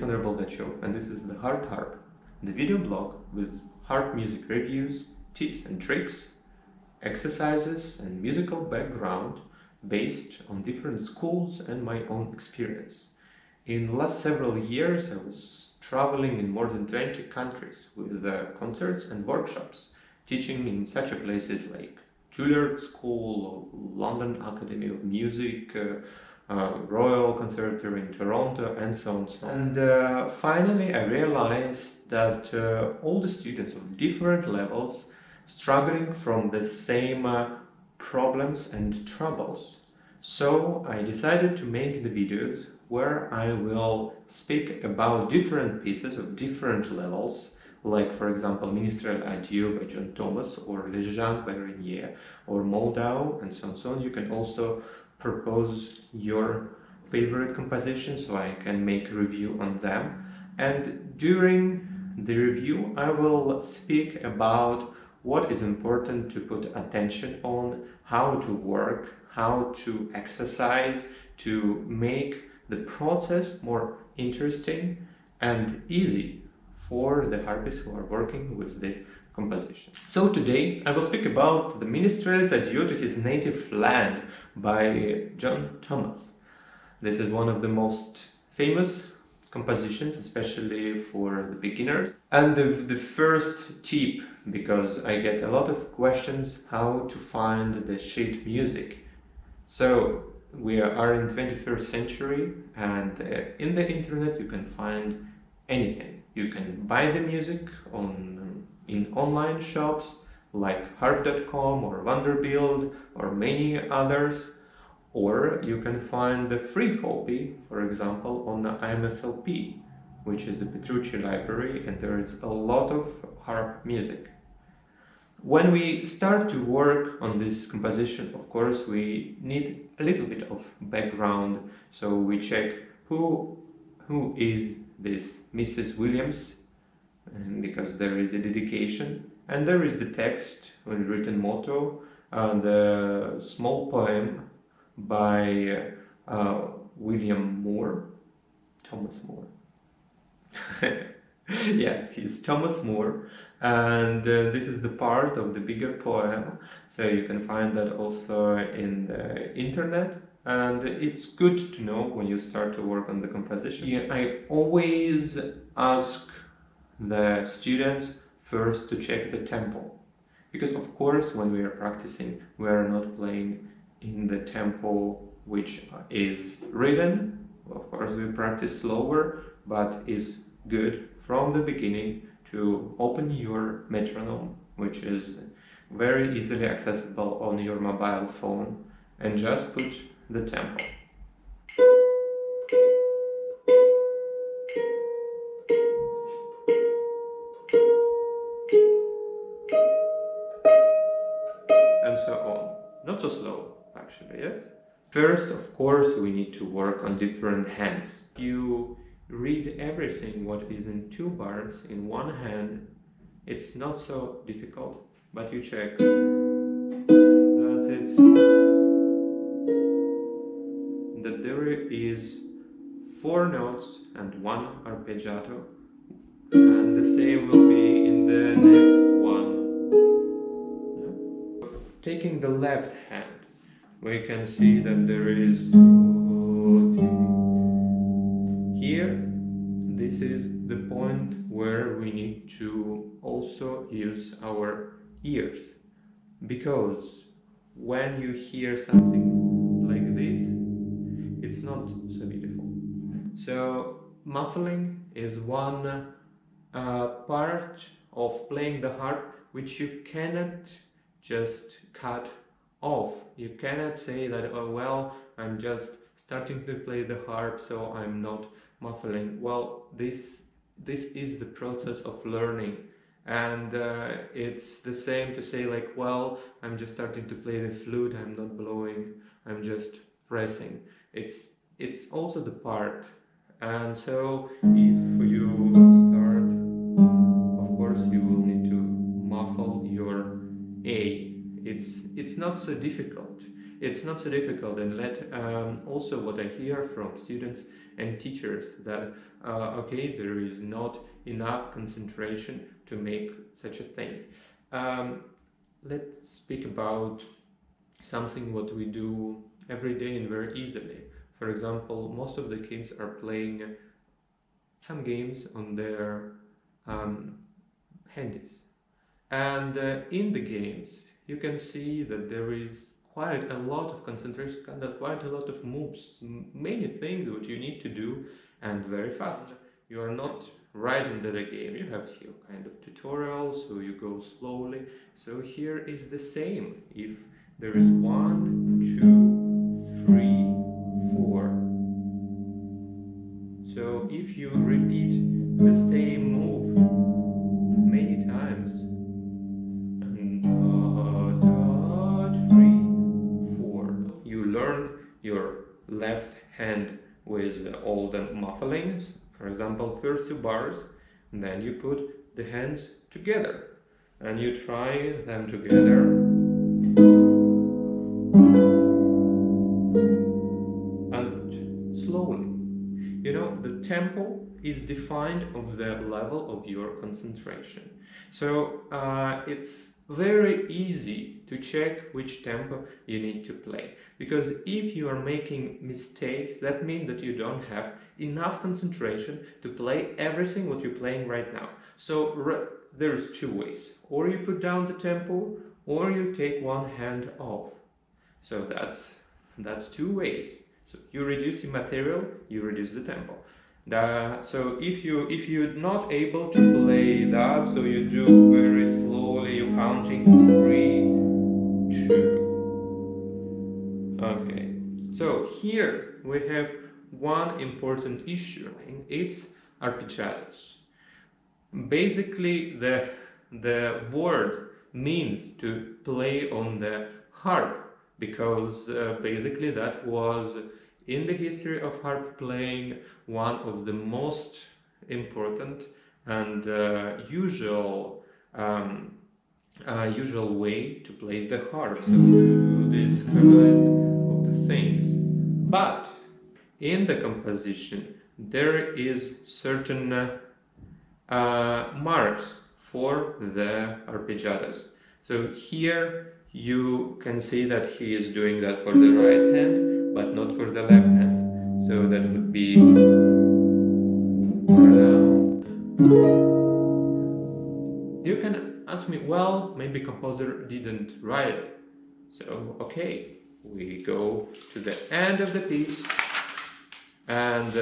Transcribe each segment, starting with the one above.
Kesiah Dachy, and this is the HardHarp, the video blog with harp music reviews, tips and tricks, exercises and musical background based on different schools and my own experience. In the last several years I was traveling in more than 20 countries with concerts and workshops, teaching in such places like Juilliard School, London Academy of Music, Royal Conservatory in Toronto, and so on. And finally I realized that all the students of different levels struggling from the same problems and troubles. So I decided to make the videos where I will speak about different pieces of different levels, like for example Minstrel Adieu by John Thomas, or Les Gens by Renier, or Moldau, and so on. You can also propose your favorite compositions so I can make a review on them. And during the review I will speak about what is important to put attention on, how to work, how to exercise to make the process more interesting and easy for the harpists who are working with this composition. So today I will speak about the Minstrel's Adieu to His Native Land by John Thomas. This is one of the most famous compositions, especially for the beginners. And the first tip, because I get a lot of questions how to find the sheet music. So we are in 21st century, and in the internet you can find anything. You can buy the music in online shops like harp.com or Vanderbilt or many others, or you can find the free copy, for example, on the IMSLP, which is a Petrucci library, and there is a lot of harp music. When we start to work on this composition, of course, we need a little bit of background, so we check who is this Mrs. Williams, because there is a dedication, and there is the text with written motto, the small poem by Thomas Moore. Yes, he's Thomas Moore, and this is the part of the bigger poem, so you can find that also in the internet, and it's good to know when you start to work on the composition. Yeah, I always ask the students first to check the tempo, because of course when we are practicing we are not playing in the tempo which is written. Of course we practice slower, but it's good from the beginning to open your metronome, which is very easily accessible on your mobile phone, and just put the tempo. And so on. Not so slow, actually, yes? First, of course, we need to work on different hands. You read everything what is in two bars in one hand. It's not so difficult, but you check. That's it. That there is 4 notes and 1 arpeggiato, and the same will be in the next one. Yeah. Taking the left hand, we can see that there is here. This is the point where we need to also use our ears, because when you hear something like this, it's not so beautiful. So muffling is one part of playing the harp which you cannot just cut off. You cannot say that, oh well, I'm just starting to play the harp, so I'm not muffling. Well, this is the process of learning, and it's the same to say like, well, I'm just starting to play the flute, I'm not blowing, I'm just pressing. It's also the part. And so if you start, of course you will need to muffle your A. It's not so difficult. It's not so difficult, and also what I hear from students and teachers that okay, there is not enough concentration to make such a thing. Let's speak about something what we do every day and very easily. For example, most of the kids are playing some games on their handies, and in the games you can see that there is quite a lot of concentration, quite a lot of moves, many things that you need to do, and very fast. You are not right into the game, you have here kind of tutorials, so you go slowly. So here is the same. If there is 1, 2, 3, 4. So if you repeat the same move many times, and 3, 4, you learn your left hand with all the mufflings. For example, first 2 bars, and then you put the hands together and you try them together. And slowly. You know, the tempo is defined of the level of your concentration. So it's very easy to check which tempo you need to play, because if you are making mistakes, that means that you don't have enough concentration to play everything what you're playing right now. So there's 2 ways: or you put down the tempo, or you take one hand off. So that's 2 ways. So you reduce your material, you reduce the tempo. So if you're not able to play that, so you do very slowly, you're counting 3, 2. Okay. So here we have one important issue. It's arpeggios. Basically, the word means to play on the harp, because basically that was in the history of harp playing one of the most important and usual way to play the harp, so to do this kind of the things. But in the composition there is certain marks for the arpeggios. So here you can see that he is doing that for the right hand, but not for the left hand. So that would be You can ask me, well, maybe composer didn't write it. So okay, we go to the end of the piece, and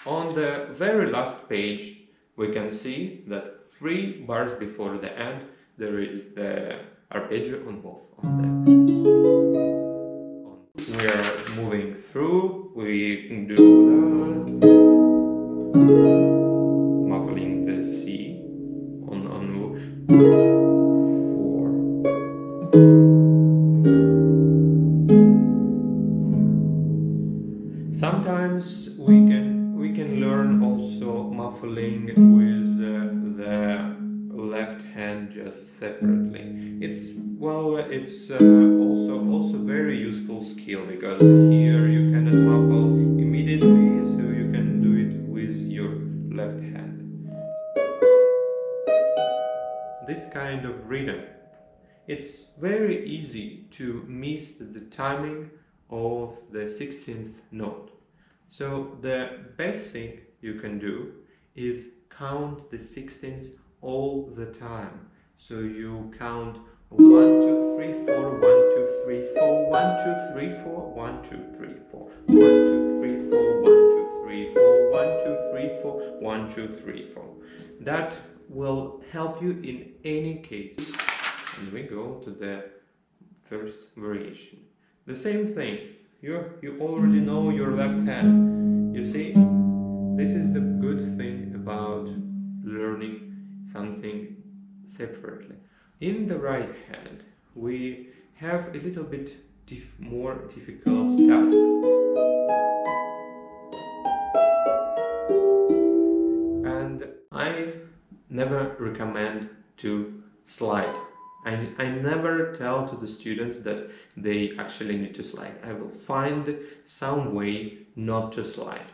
on the very last page we can see that 3 bars before the end there is the arpeggio on both of them. We are moving through, we can do that, muffling the C on 4. Sometimes we can learn also muffling with the left hand just separately. It's also very useful skill, because here you cannot muffle immediately, so you can do it with your left hand. This kind of rhythm, it's very easy to miss the timing of the 16th note. So the best thing you can do is count the 16ths all the time. So you count 1, 2, 3, 4, 1, 2, 3, 4, 1, 2, 3, 4, 1, 2, 3, 4, 1, 2, 3, 4, 1, 2, 3, 4, 1, 2, 3, 4, 1, 2, 3, 4. That will help you in any case. And we go to the first variation. The same thing. You already know your left hand. You see, this is the good thing about learning something separately. In the right hand, we have a little bit more difficult task. And I never recommend to slide. I never tell to the students that they actually need to slide. I will find some way not to slide.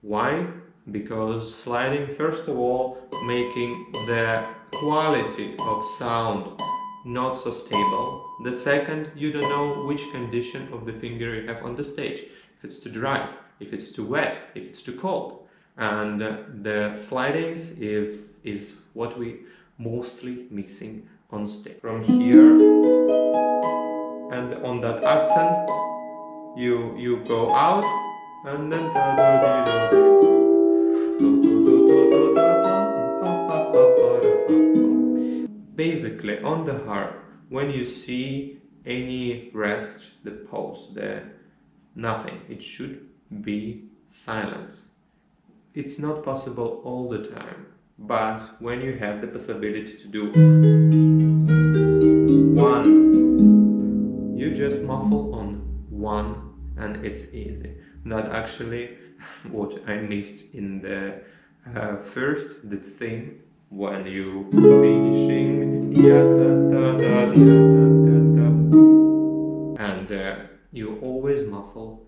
Why? Because sliding, first of all, making the quality of sound not so stable. The second, you don't know which condition of the finger you have on the stage. If it's too dry, if it's too wet, if it's too cold. And the slidings is what we mostly missing on stage. From here and on that accent, you go out and then basically on the harp, when you see any rest, the pause, the nothing, it should be silent. It's not possible all the time, but when you have the possibility to do one, you just muffle on one and it's easy. Not actually what I missed in the first, the theme, when you finishing and you always muffle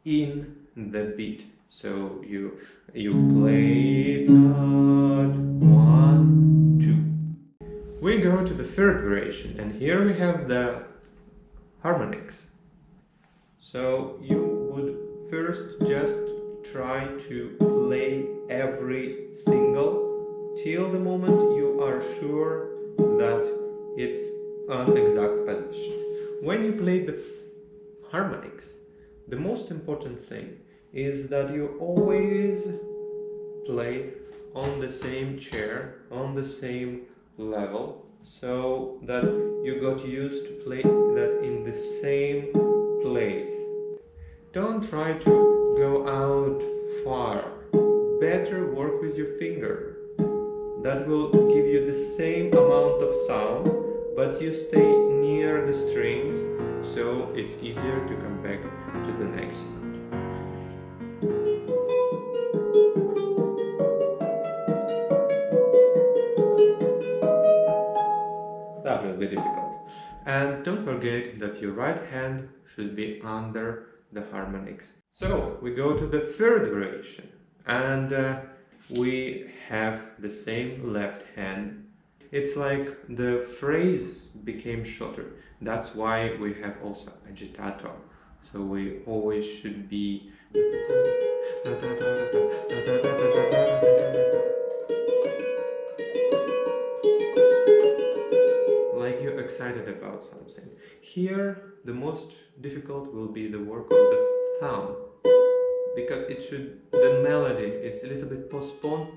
in the beat, so you play that 1, 2. We go to the third variation, and here we have the harmonics. So you would first just try to play every single till the moment you are sure that it's an exact position. When you play the harmonics, the most important thing is that you always play on the same chair, on the same level, so that you got used to play that in the same place. Don't try to go out far. Better work with your finger. That will give you the same amount of sound, but you stay near the strings, so it's easier to come back to the next note. That will be difficult. And don't forget that your right hand should be under the harmonics. So we go to the third variation, and we have the same left hand. It's like the phrase became shorter. That's why we have also agitato. So we always should be like you're excited about something. Here the most difficult will be the work of the thumb, because the melody is a little bit postponed.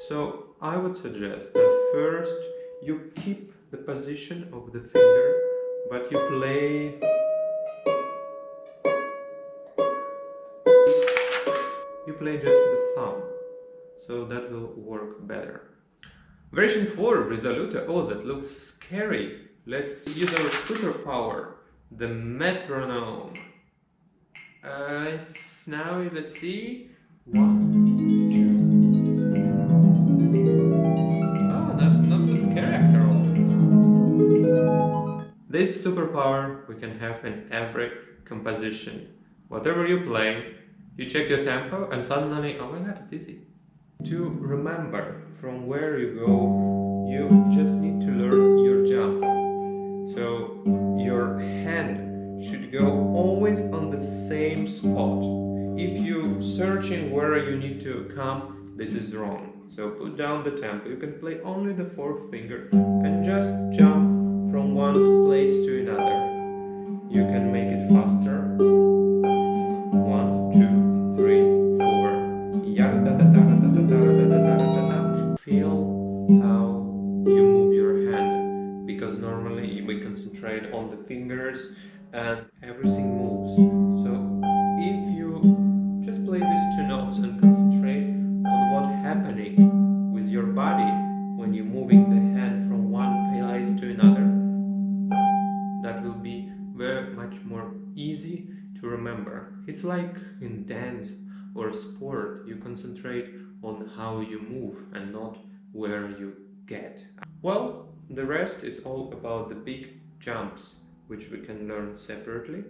So I would suggest that first you keep the position of the finger, but you play just the thumb, so that will work better. Version 4, Risoluto. Oh, that looks scary. Let's use our superpower, the metronome. It's now, let's see, 1, 2. Oh, not so scary after all. This superpower we can have in every composition. Whatever you play, you check your tempo and suddenly, oh my god, it's easy. To remember from where you go, you just need to learn your jump. So your hand should go always on the same spot. If you searching where you need to come, this is wrong. So put down the tempo. You can play only the fourth finger and just jump from one place to another. You can make it faster. 1, 2, 3, 4. Feel how you move your hand, because normally we concentrate on the fingers and everything moves. So if you just play these two notes and concentrate on what's happening with your body when you're moving the hand from one place to another, that will be very much more easy to remember. It's like in dance or sport, you concentrate on how you move and not where you get. Well, the rest is all about the big jumps, which we can learn separately.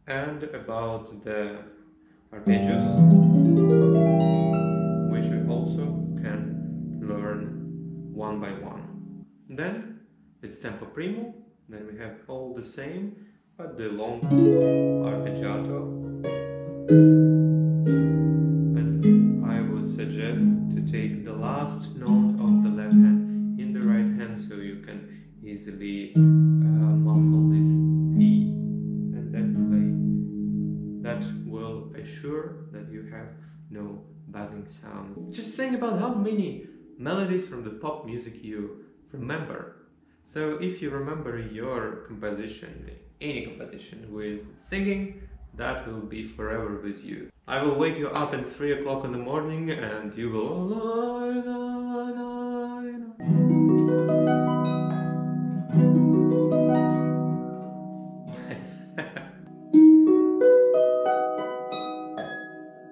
and about the arpeggios, which we also can learn one by one. Then it's tempo primo, then we have all the same, but the long arpeggiato. And I would suggest to take the last note of the left hand in the right hand so you can easily muffle this P and then play. That will assure that you have no buzzing sound. Just think about how many melodies from the pop music you remember. So if you remember your composition, any composition with singing, that will be forever with you. I will wake you up at 3 o'clock in the morning and you will...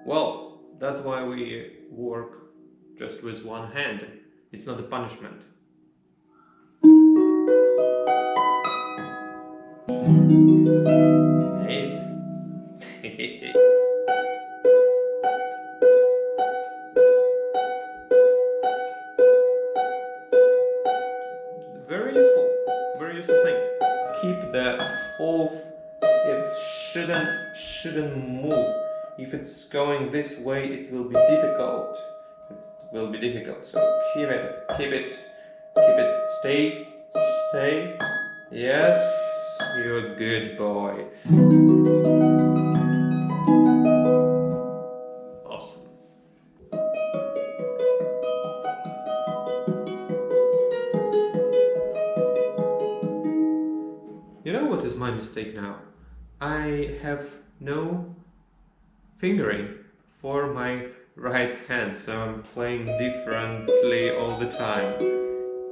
Well, that's why we work just with one hand. It's not a punishment. Very useful thing. Keep the fourth. It shouldn't move. If it's going this way, it will be difficult. So keep it. Stay. Yes, you're a good boy. Awesome. You know what is my mistake now? I have no fingering for my right hand, so I'm playing differently all the time.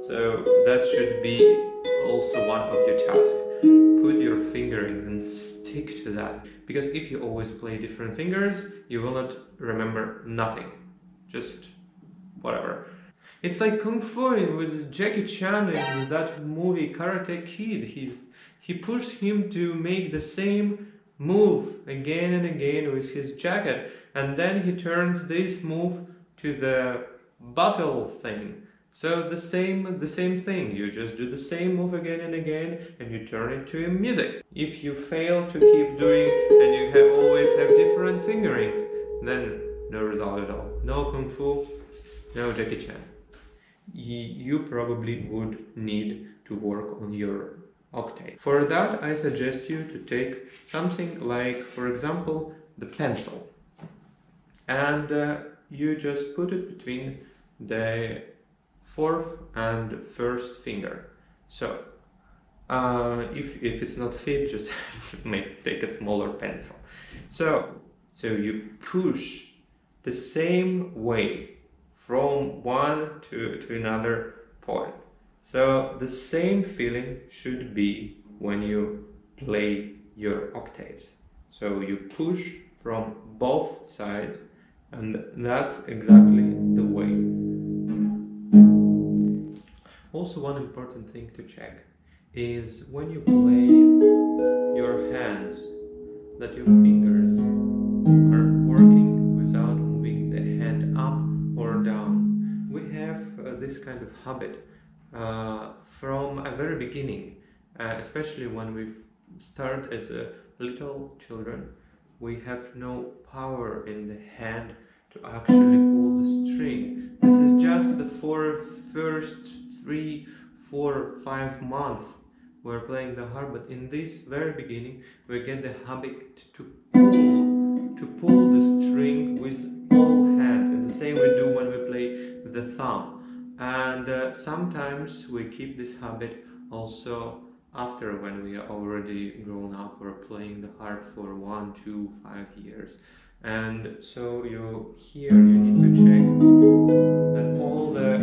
So that should be also one of your tasks. Put your fingering and stick to that. Because if you always play different fingers, you will not remember nothing. Just whatever. It's like Kung Fu with Jackie Chan in that movie Karate Kid. He pushed him to make the same move again and again with his jacket, and then he turns this move to the battle thing. So the same thing, you just do the same move again and again and you turn it to music. If you fail to keep doing and you always have different fingerings, then no result at all. No Kung Fu, no Jackie Chan. You probably would need to work on your octave. For that, I suggest you to take something like, for example, the pencil, and you just put it between the fourth and first finger. So if it's not fit, just take a smaller pencil. So you push the same way from one to another point. So the same feeling should be when you play your octaves. So you push from both sides, and that's exactly the way. Also, one important thing to check is when you play your hands, that your fingers are working without moving the hand up or down. We have this kind of habit from a very beginning, especially when we start as a little children. We have no power in the hand to actually pull the string. This is just the first 3, 4, 5 months we're playing the harp, but in this very beginning we get the habit to pull the string with all hand, and the same we do when we play with the thumb. And sometimes we keep this habit also after, when we are already grown up or playing the harp for 1, 2, 5 years. And so you need to check that all the